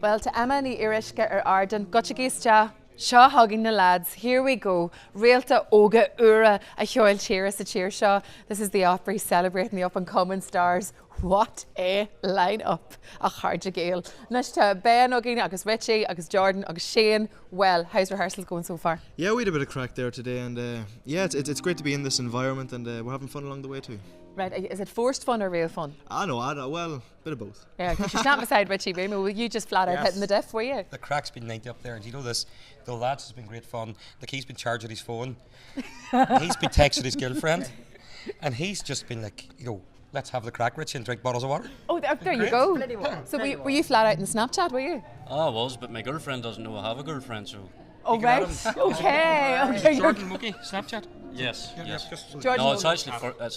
Well, to Emma ní Irisce Arden, gotcha géiste. Seo hugging the lads. Here we go. Réaltaí óga ura a Cheoil Tíre sa tír seo. This is the Opry celebrating the up-and-coming stars. What a line-up. A charge Gael. Nishta Ben Mogey, agus Ritchie, agus Jordan, agus Shane. Well, how's rehearsals going so far? Yeah, we had a bit of crack there today, and yeah, it's great to be in this environment, and we're having fun along the way too. Right, is it forced fun or real fun? I know, well, a bit of both. Yeah, because you're standing beside Ritchie, Remo. Were you just flat out hitting the diff, were you? The crack's been 90 up there, and you know this, the lads has been great fun. Like, he's been charged with his phone, he's been texting his girlfriend, and he's just been like, let's have the crack, Ritchie, and drink bottles of water. Oh, there you go. So were you flat out in Snapchat, were you? Oh, I was, but my girlfriend doesn't know I have a girlfriend, so... Oh, right. Okay. Jordan Mogey, Snapchat? Yes. Jordan, No, it's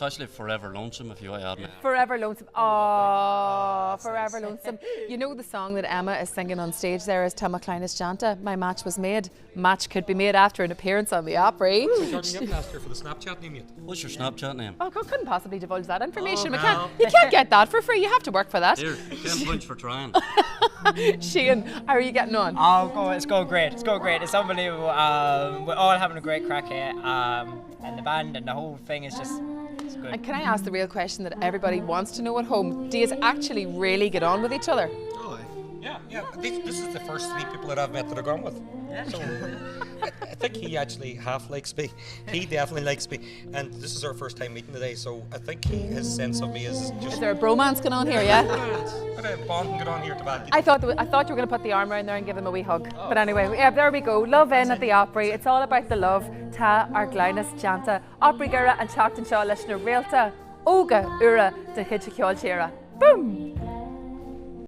actually forever lonesome if you admit. Forever lonesome. Oh, forever lonesome. You know the song that Emma is singing on stage there is Tá Maclinus Janta, My Match Was Made. Match could be made after an appearance on the Opry. Jordan, you haven't asked her for the Snapchat name yet. What's your Snapchat name? Oh, couldn't possibly divulge that information. You can't get that for free. You have to work for that. Here, 10 points for trying. Shane, how are you getting on? It's going great. It's unbelievable. We're all having a great crack here. And the band and the whole thing is just it's good. And can I ask the real question that everybody wants to know at home? Do you actually really get on with each other? Oh, Yeah. This is the first 3 people that I've met that I've gone with. Yeah. So I think he actually half likes me. He definitely likes me, and this is our first time meeting today. So I think his sense of me is just. Is there a bromance going on here? Yeah. Got a bond going on here to back. I thought you were going to put the arm around there and give him a wee hug. But anyway, yeah, there we go. Love in at the Opry. It's all about the love. Tá Maclinus Janta. Opry Dhoire and Teachtain seo leis na Réaltaí óga ura de Cheoil Tíre. Boom.